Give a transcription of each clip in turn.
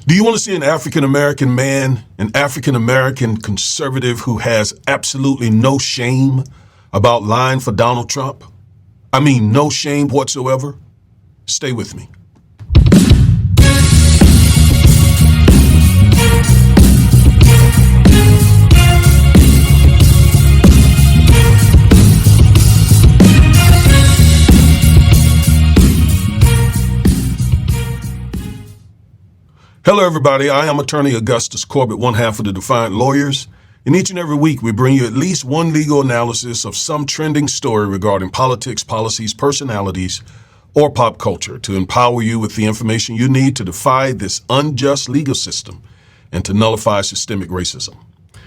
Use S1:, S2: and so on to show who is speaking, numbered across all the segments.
S1: Do you want to see an African-American man, an African-American conservative who has absolutely no shame about lying for Donald Trump? I mean, no shame whatsoever? Stay with me. Hello, everybody. I am attorney Augustus Corbett, one half of the Defiant Lawyers. And each and every week, we bring you at least one legal analysis of some trending story regarding politics, policies, personalities, or pop culture to empower you with the information you need to defy this unjust legal system and to nullify systemic racism.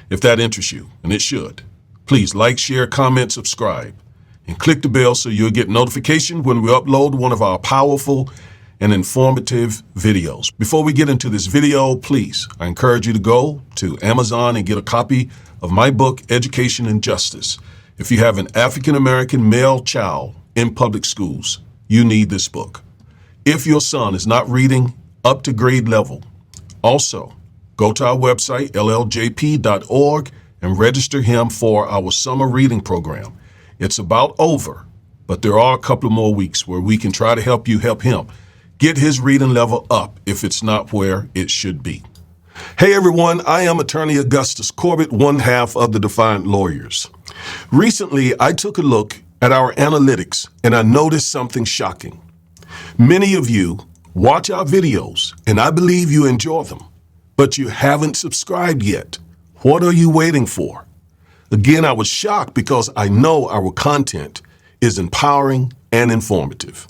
S1: If that interests you, and it should, please like, share, comment, subscribe, and click the bell so you'll get notification when we upload one of our powerful and informative videos. Before we get into this video, please, I encourage you to go to Amazon and get a copy of my book, Education and Justice. If you have an African-American male child in public schools, you need this book. If your son is not reading up to grade level, also go to our website, lljp.org, and register him for our summer reading program. It's about over, but there are a couple of more weeks where we can try to help you help him get his reading level up if it's not where it should be. Hey everyone, I am attorney Augustus Corbett, one half of the Defiant Lawyers. Recently, I took a look at our analytics and I noticed something shocking. Many of you watch our videos and I believe you enjoy them, but you haven't subscribed yet. What are you waiting for? Again, I was shocked because I know our content is empowering and informative.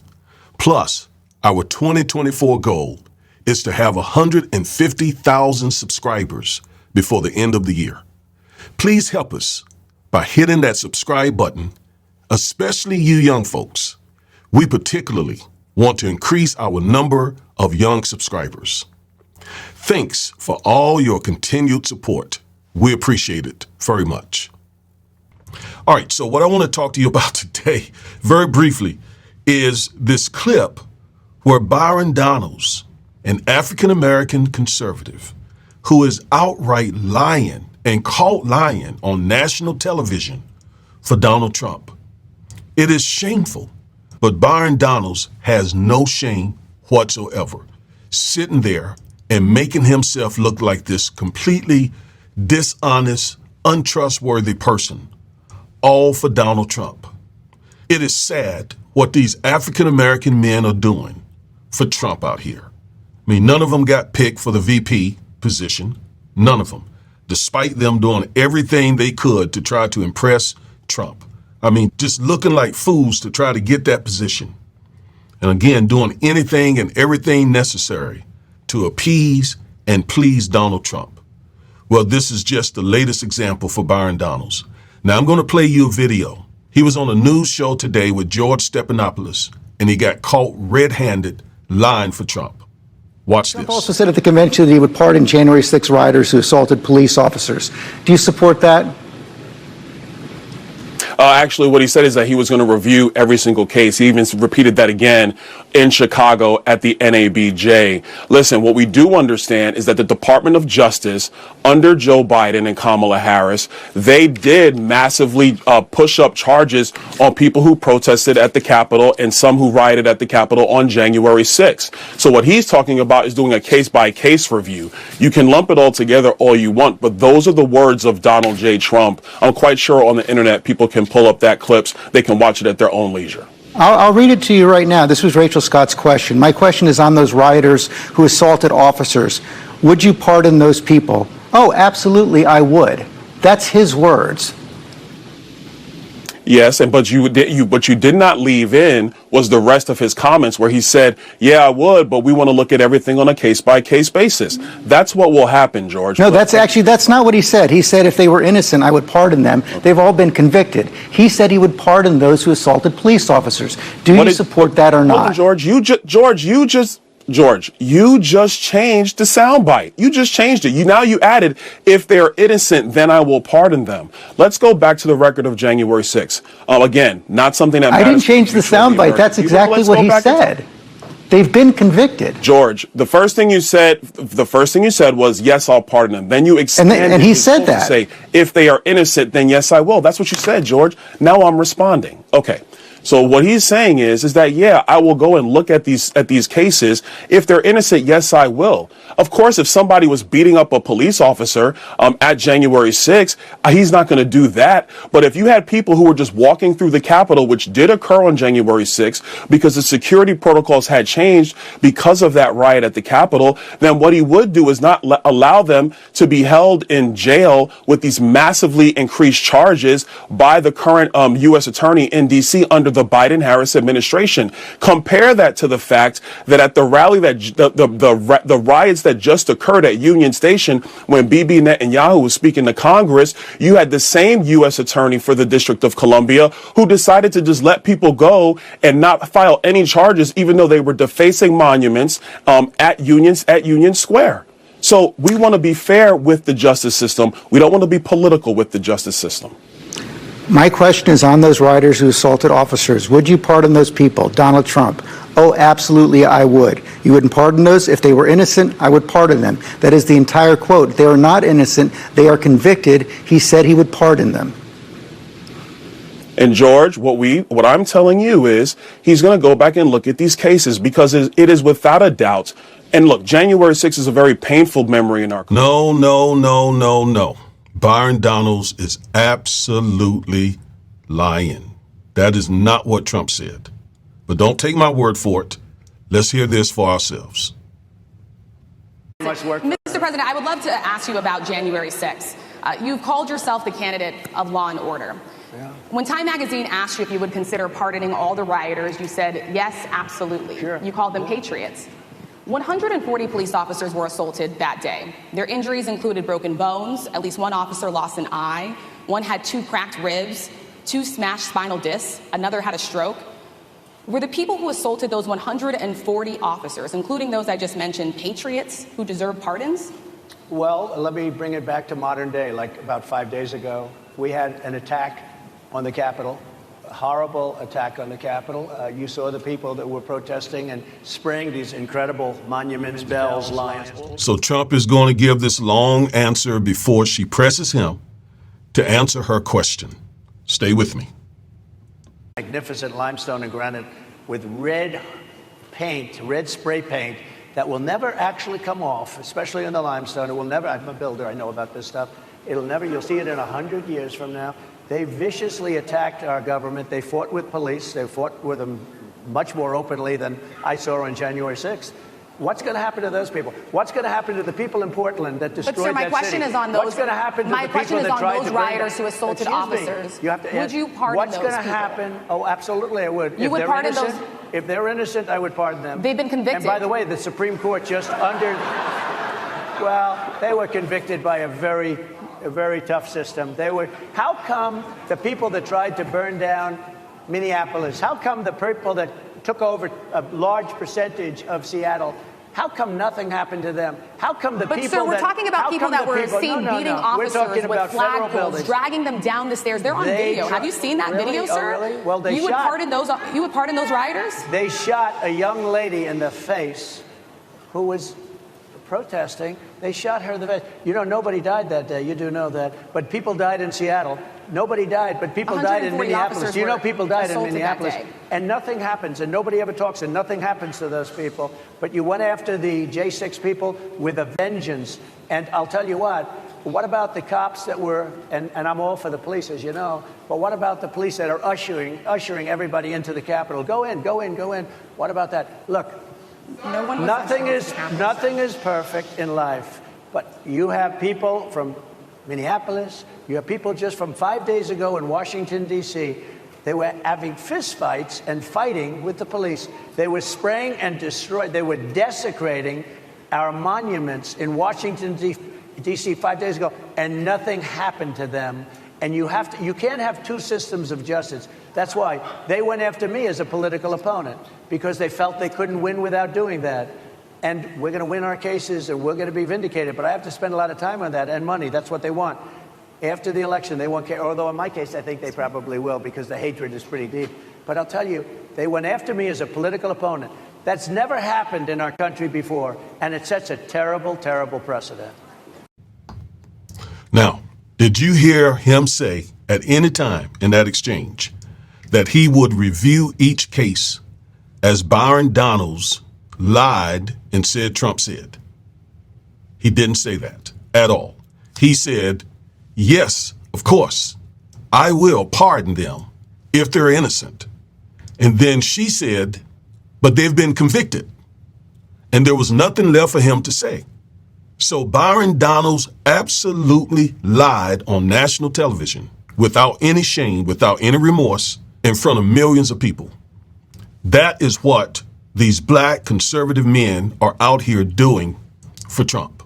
S1: Plus, our 2024 goal is to have 150,000 subscribers before the end of the year. Please help us by hitting that subscribe button, especially you young folks. We particularly want to increase our number of young subscribers. Thanks for all your continued support. We appreciate it very much. All right, so what I want to talk to you about today, very briefly, is this clip where Byron Donalds, an African-American conservative who is outright lying and caught lying on national television for Donald Trump. It is shameful, but Byron Donalds has no shame whatsoever, sitting there and making himself look like this completely dishonest, untrustworthy person, all for Donald Trump. It is sad what these African-American men are doing for Trump out here. I mean, none of them got picked for the VP position. None of them, despite them doing everything they could to try to impress Trump. I mean, just looking like fools to try to get that position. And again, doing anything and everything necessary to appease and please Donald Trump. Well, this is just the latest example for Byron Donalds. Now, I'm going to play you a video. He was on a news show today with George Stephanopoulos, and he got caught red-handed lying for Trump. Watch
S2: Trump
S1: this.
S2: also said at the convention that he would pardon January 6 rioters who assaulted police officers. Do you support that?
S3: Actually, what he said is that he was going to review every single case. He even repeated that again in Chicago at the NABJ. Listen, what we do understand is that the Department of Justice under Joe Biden and Kamala Harris, they did massively push up charges on people who protested at the Capitol and some who rioted at the Capitol on January 6th. So what he's talking about is doing a case-by-case review. You can lump it all together all you want, but those are the words of Donald J. Trump. I'm quite sure on the internet people can pull up that clips. They can watch it at their own leisure.
S2: I'll read it to you right now. This was Rachel Scott's question. My question is on those rioters who assaulted officers. Would you pardon those people? Oh, absolutely, I would. That's his words.
S3: Yes, but what you did not leave in was the rest of his comments where he said, yeah, I would, but we want to look at everything on a case-by-case basis. That's what will happen, George.
S2: No, that's not what he said. He said if they were innocent, I would pardon them. They've all been convicted. He said he would pardon those who assaulted police officers. Do you support that or not?
S3: George, you just changed the soundbite. You just changed it. Now you added, if they're innocent, then I will pardon them. Let's go back to the record of January 6th. Again, not something that matters.
S2: I didn't change the soundbite. That's exactly what he said. They've been convicted.
S3: George, the first thing you said was, yes, I'll pardon them. Then you expanded
S2: and he said that.
S3: to say, if they are innocent, then yes, I will. That's what you said, George. Now I'm responding. Okay. So what he's saying is that, yeah, I will go and look at these cases. If they're innocent, yes, I will. Of course, if somebody was beating up a police officer at January 6th, he's not going to do that. But if you had people who were just walking through the Capitol, which did occur on January 6th, because the security protocols had changed because of that riot at the Capitol, then what he would do is not allow them to be held in jail with these massively increased charges by the current U.S. attorney in D.C. under the Biden-Harris administration. Compare that to the fact that at the rally that the riots that just occurred at Union Station when Bibi Netanyahu was speaking to Congress, you had the same U.S. attorney for the District of Columbia who decided to just let people go and not file any charges, even though they were defacing monuments at Union Square. So we want to be fair with the justice system. We don't want to be political with the justice system.
S2: My question is on those rioters who assaulted officers. Would you pardon those people? Donald Trump. Oh, absolutely, I would. You wouldn't pardon those? If they were innocent, I would pardon them. That is the entire quote. They are not innocent. They are convicted. He said he would pardon them.
S3: And George, what I'm telling you is he's going to go back and look at these cases because it is without a doubt. And look, January 6th is a very painful memory in our country.
S1: No. Byron Donalds is absolutely lying. That is not what Trump said. But don't take my word for it. Let's hear this for ourselves.
S4: Mr. President, I would love to ask you about January 6th. You've called yourself the candidate of law and order. Yeah. When Time Magazine asked you if you would consider pardoning all the rioters, you said, yes, absolutely. Sure. You called them patriots. 140 police officers were assaulted that day. Their injuries included broken bones, at least one officer lost an eye, one had 2 cracked ribs, 2 smashed spinal discs, another had a stroke. Were the people who assaulted those 140 officers, including those I just mentioned, patriots who deserve pardons?
S5: Well, let me bring it back to modern day. Like about 5 days ago, we had an attack on the Capitol. A horrible attack on the Capitol. You saw the people that were protesting and spraying these incredible monuments, bells, lions.
S1: So Trump is going to give this long answer before she presses him to answer her question. Stay with me.
S5: Magnificent limestone and granite with red paint, red spray paint that will never actually come off, especially in the limestone. It will never, I'm a builder, I know about this stuff. It'll never, you'll see it in 100 years from now. They viciously attacked our government. They fought with police. They fought with them much more openly than I saw on January 6th. What's going to happen to those people? What's going to happen to the people in Portland that destroyed that city?
S4: But, sir, my question is on those.
S5: What's going to happen to the people that tried to
S4: those rioters who assaulted officers.
S5: You have to
S4: would you pardon
S5: what's
S4: those
S5: going to
S4: people?
S5: happen? Oh, absolutely, I would.
S4: You would pardon those?
S5: If they're innocent, I would pardon them.
S4: They've been convicted.
S5: And by the way, the Supreme Court just well, they were convicted by a very tough system. How come the people that tried to burn down Minneapolis, how come the people that took over a large percentage of Seattle, how come nothing happened to them? How come the people
S4: But, sir, we're talking about people that were seen beating officers with flagpoles, dragging them down the stairs. They're on video. Have you seen that video, sir?
S5: Oh, really? Well,
S4: you would pardon those rioters?
S5: They shot a young lady in the face who was protesting. They shot her in the face. You know, nobody died that day. You do know that. But people died in Seattle. Nobody died, but people died in Minneapolis. You know people died in Minneapolis. And nothing happens, and nobody ever talks, and nothing happens to those people. But you went after the J6 people with a vengeance. And I'll tell you what about the cops that were, and I'm all for the police, as you know, but what about the police that are ushering everybody into the Capitol? Go in. What about that? Look, nothing is perfect in life, but you have people from Minneapolis, you have people just from 5 days ago in Washington, D.C., they were having fistfights and fighting with the police. They were spraying and destroying, they were desecrating our monuments in Washington, D.C. 5 days ago, and nothing happened to them. And you can't have two systems of justice. That's why they went after me as a political opponent, because they felt they couldn't win without doing that. And we're going to win our cases, and we're going to be vindicated. But I have to spend a lot of time on that and money. That's what they want. After the election, they won't care. Although in my case, I think they probably will, because the hatred is pretty deep. But I'll tell you, they went after me as a political opponent. That's never happened in our country before, and it sets a terrible, terrible precedent.
S1: Now, did you hear him say at any time in that exchange that he would review each case as Byron Donalds lied and said Trump said? He didn't say that at all. He said, yes, of course, I will pardon them if they're innocent. And then she said, but they've been convicted. And there was nothing left for him to say. So Byron Donalds absolutely lied on national television without any shame, without any remorse, in front of millions of people. That is what these black conservative men are out here doing for Trump.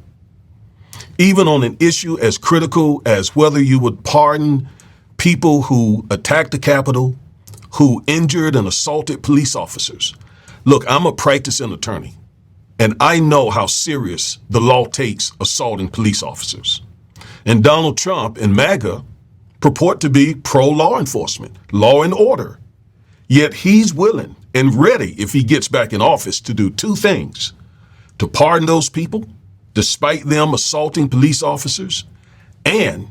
S1: Even on an issue as critical as whether you would pardon people who attacked the Capitol, who injured and assaulted police officers. Look, I'm a practicing attorney, and I know how serious the law takes assaulting police officers. And Donald Trump and MAGA purport to be pro-law enforcement, law and order. Yet he's willing and ready, if he gets back in office, to do two things: to pardon those people, despite them assaulting police officers, and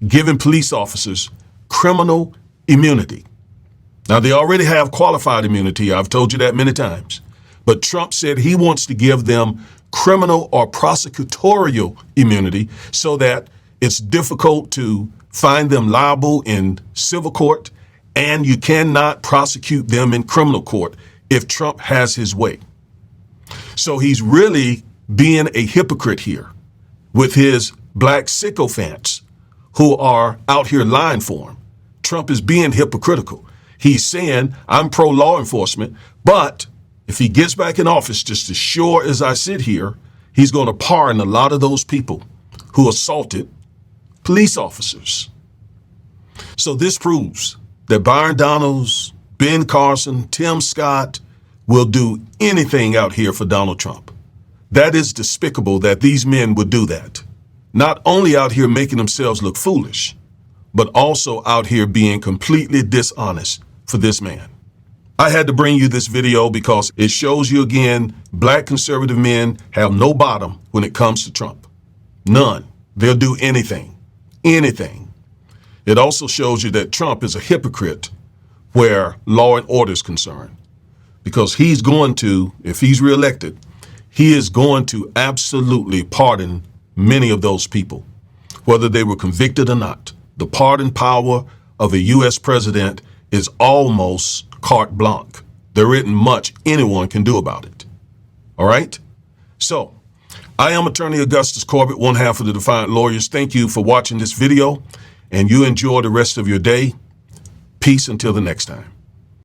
S1: giving police officers criminal immunity. Now, they already have qualified immunity. I've told you that many times. But Trump said he wants to give them criminal or prosecutorial immunity so that it's difficult to find them liable in civil court, and you cannot prosecute them in criminal court if Trump has his way. So he's really being a hypocrite here with his black sycophants who are out here lying for him. Trump is being hypocritical. He's saying, I'm pro-law enforcement, but if he gets back in office, just as sure as I sit here, he's going to pardon a lot of those people who assaulted police officers. So this proves that Byron Donalds, Ben Carson, Tim Scott will do anything out here for Donald Trump. That is despicable that these men would do that. Not only out here making themselves look foolish, but also out here being completely dishonest for this man. I had to bring you this video because it shows you again, black conservative men have no bottom when it comes to Trump. None. They'll do anything. Anything. It also shows you that Trump is a hypocrite where law and order is concerned. Because he's going to, if he's reelected, he is going to absolutely pardon many of those people, whether they were convicted or not. The pardon power of a U.S. president is almost carte blanche. There isn't much anyone can do about it. All right? So, I am Attorney Augustus Corbett, one half of the Defiant Lawyers. Thank you for watching this video, and you enjoy the rest of your day. Peace until the next time.